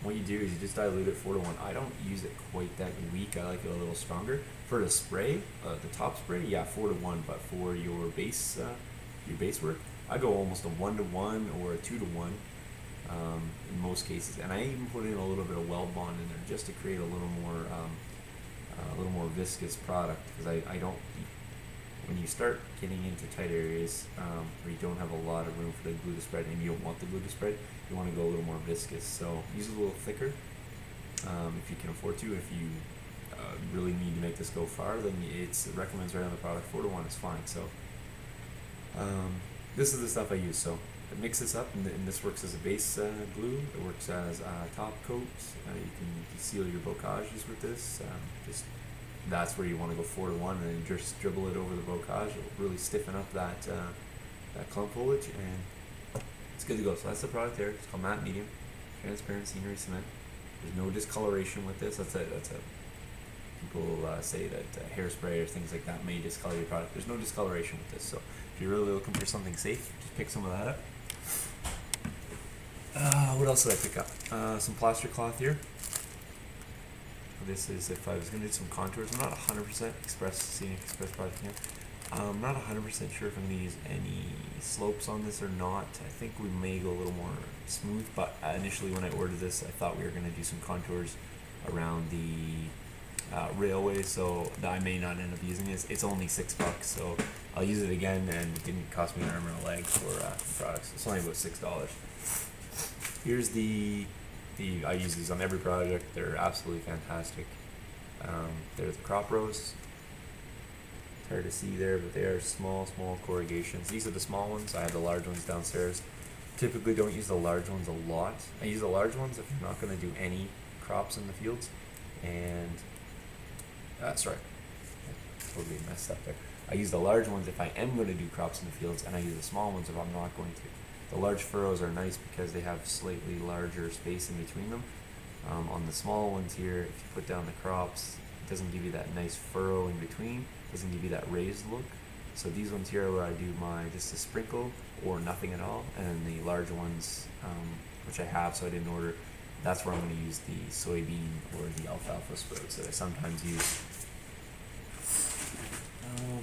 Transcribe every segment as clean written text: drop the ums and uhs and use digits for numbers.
what you do is you just dilute it 4 to 1. I don't use it quite that weak. I like it a little stronger. For the spray, the top spray, yeah, 4 to 1. But for your base work, I go almost a 1 to 1 or a 2 to 1 in most cases. And I even put in a little bit of weld bond in there just to create a little more viscous product, because I don't. When you start getting into tight areas where you don't have a lot of room for the glue to spread, and you don't want the glue to spread, you want to go a little more viscous. So use it a little thicker if you can afford to. If you really need to make this go far, then it recommends right on the product 4 to 1 is fine. So this is the stuff I use. So I mix this up, and this works as a base glue. It works as top coat. You can seal your bocages with this. Just that's where you want to go 4 to 1, and then just dribble it over the bocage. It will really stiffen up that clump foliage, and it's good to go. So that's the product there. It's called Matte Medium Transparent Scenery Cement. There's no discoloration with this. That's a people say that hairspray or things like that may discolor your product. There's no discoloration with this. So if you're really looking for something safe, just pick some of that up. What else did I pick up? Some plaster cloth here. This is if I was going to do some contours. I'm not 100% Scenic Express product here. I'm not 100% sure if I'm going to use any slopes on this or not. I think we may go a little more smooth, but initially when I ordered this, I thought we were going to do some contours around the railway, so I may not end up using this. It's only $6, so I'll use it again, and it didn't cost me an arm and a leg for products. It's only about $6. Here's I use these on every project. They're absolutely fantastic. They're the crop rows. It's hard to see there, but they are small corrugations. These are the small ones. I have the large ones downstairs. Typically don't use the large ones a lot. I use the large ones if you're not going to do any crops in the fields. And sorry, I totally messed up there. I use the large ones if I am going to do crops in the fields, and I use the small ones if I'm not going to. The large furrows are nice because they have slightly larger space in between them. On the small ones here, if you put down the crops, it doesn't give you that nice furrow in between. It doesn't give you that raised look. So these ones here are where I do just a sprinkle or nothing at all. And the large ones, which I have, so I didn't order, that's where I'm going to use the soybean or the alfalfa sprouts that I sometimes use.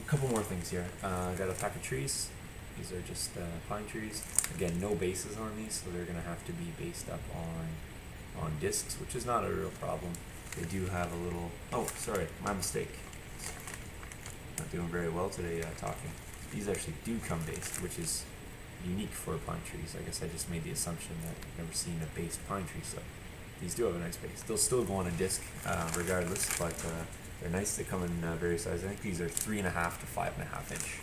A couple more things here. I got a pack of trees. These are just pine trees. Again, no bases on these, so they're going to have to be based up on discs, which is not a real problem. They do have a little... Oh, sorry, my mistake. Not doing very well today talking. These actually do come based, which is unique for pine trees. I guess I just made the assumption that I've never seen a based pine tree, so these do have a nice base. They'll still go on a disc regardless, but they're nice. They come in various sizes. I think these are 3.5 to 5.5 inch.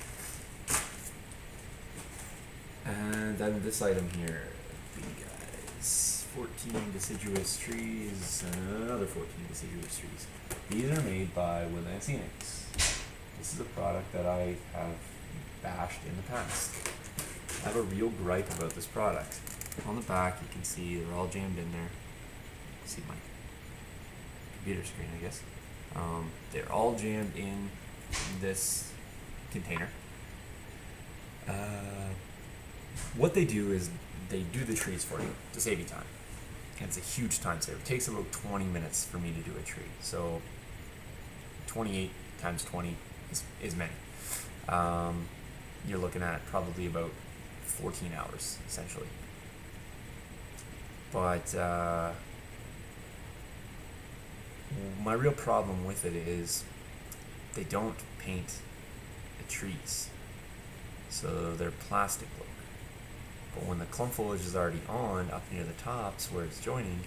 And then this item here, big guys, 14 deciduous trees, and another 14 deciduous trees. These are made by Woodland Scenics. This is a product that I have bashed in the past. I have a real gripe about this product. On the back, you can see they're all jammed in there. See my computer screen, I guess. They're all jammed in this container. What they do is they do the trees for you to save you time. And it's a huge time saver. It takes about 20 minutes for me to do a tree. So 28 times 20 is many. You're looking at probably about 14 hours, essentially. But my real problem with it is they don't paint the trees. So they're plastic look. But when the clump foliage is already on, up near the tops where it's joining,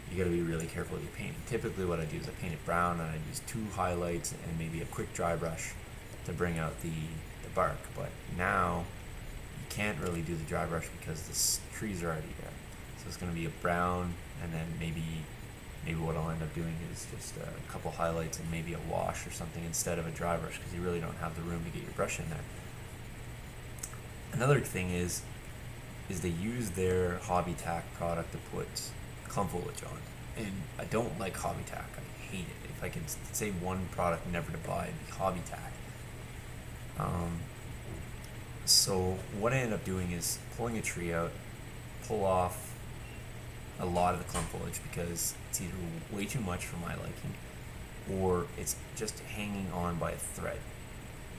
you got to be really careful with your paint. Typically what I do is I paint it brown, and I use 2 highlights and maybe a quick dry brush to bring out the bark. But now you can't really do the dry brush because the trees are already there. So it's going to be a brown, and then maybe what I'll end up doing is just a couple highlights and maybe a wash or something instead of a dry brush, because you really don't have the room to get your brush in there. Another thing is they use their hobby tack product to put clump foliage on, and I don't like hobby tack. I hate it. If I can say one product never to buy, it'd be hobby tack. So what I end up doing is pulling a tree out, pull off a lot of the clump foliage because it's either way too much for my liking or it's just hanging on by a thread.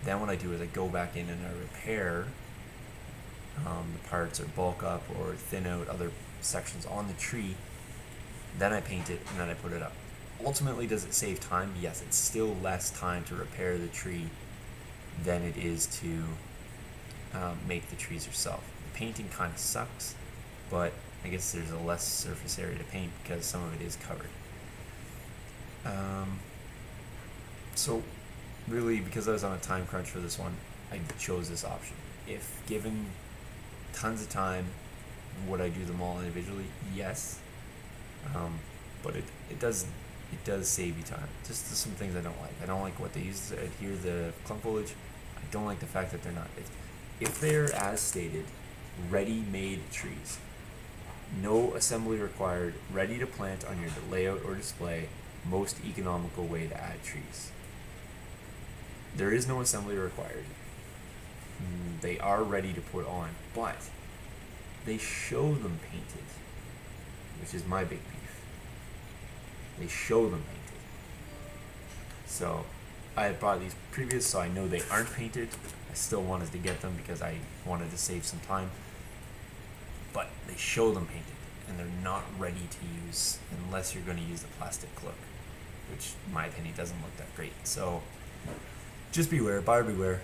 Then what I do is I go back in and I repair the parts or bulk up or thin out other sections on the tree. Then I paint it and then I put it up. Ultimately, does it save time? Yes, it's still less time to repair the tree than it is to make the trees yourself. The painting kind of sucks, but I guess there's a less surface area to paint because some of it is covered. So really, because I was on a time crunch for this one, I chose this option. If given tons of time, would I do them all individually? Yes. But it does save you time. Just some things I don't like. I don't like what they use to adhere the clump foliage. I don't like the fact that they're not. If they're as stated, ready-made trees, no assembly required, ready to plant on your layout or display, most economical way to add trees. There is no assembly required. They are ready to put on, but they show them painted, which is my big beef. They show them painted. So I had bought these previous, so I know they aren't painted. I still wanted to get them because I wanted to save some time. But they show them painted, and they're not ready to use unless you're going to use the plastic look, which in my opinion doesn't look that great. So just beware, buyer beware.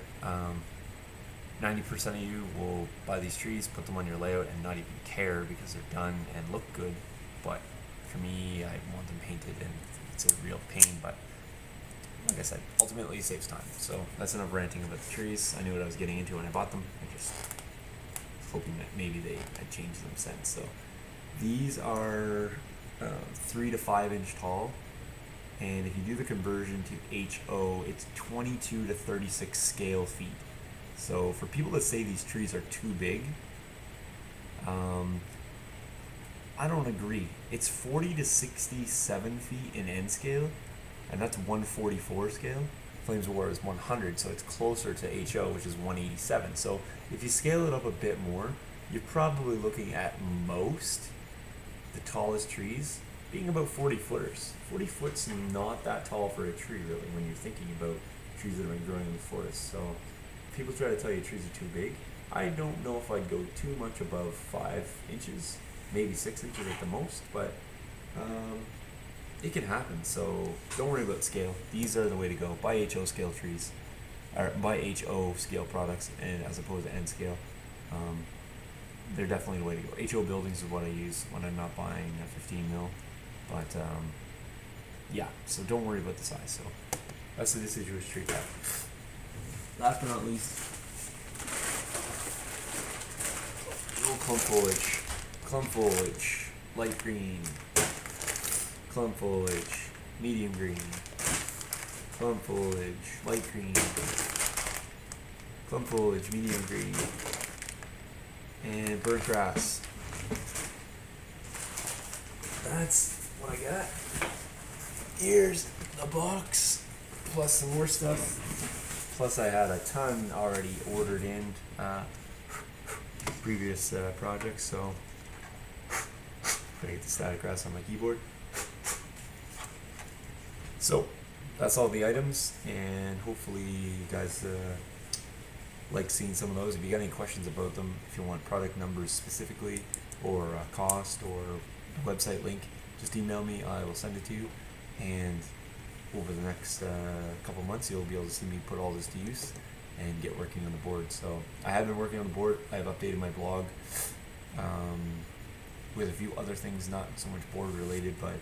90% of you will buy these trees, put them on your layout, and not even care because they're done and look good. But for me, I want them painted, and it's a real pain. But like I said, ultimately it saves time. So that's enough ranting about the trees. I knew what I was getting into when I bought them. I just was hoping that maybe they had changed them since. So these are 3 to 5 inch tall. And if you do the conversion to HO, it's 22 to 36 scale feet. So for people that say these trees are too big, I don't agree. It's 40 to 67 feet in N scale, and that's 144 scale. Flames of War is 100, so it's closer to HO, which is 187. So if you scale it up a bit more, you're probably looking at most, the tallest trees, being about 40 footers. 40 foot's not that tall for a tree, really, when you're thinking about trees that have been growing in the forest. So people try to tell you trees are too big. I don't know if I'd go too much above 5 inches, maybe 6 inches at the most, but it can happen. So don't worry about scale. These are the way to go. Buy HO scale trees, or buy HO scale products, and as opposed to N scale. They're definitely the way to go. HO buildings is what I use when I'm not buying a 15 mil. But yeah, so don't worry about the size. So that's the deciduous tree type. Last but not least, clump foliage, light green, clump foliage, medium green, clump foliage, light green, clump foliage, medium green, and burnt grass. That's what I got. Here's the box, plus some more stuff. Plus I had a ton already ordered in previous projects, so gotta get the static grass on my keyboard. So that's all the items, and hopefully you guys like seeing some of those. If you got any questions about them, if you want product numbers specifically, or cost, or a website link, just email me. I will send it to you, and over the next couple months you'll be able to see me put all this to use and get working on the board. So I have been working on the board. I have updated my blog with a few other things, not so much board related, but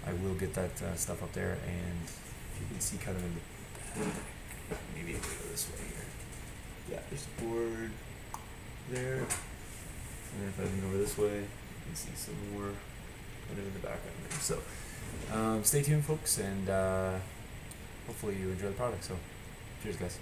I will get that stuff up there. And you can see kind of in the back, maybe I'll go this way here. Yeah, there's the board there, and then if I lean over this way, you can see some more kind of in the background there. So stay tuned, folks, and hopefully you enjoy the product. So cheers, guys.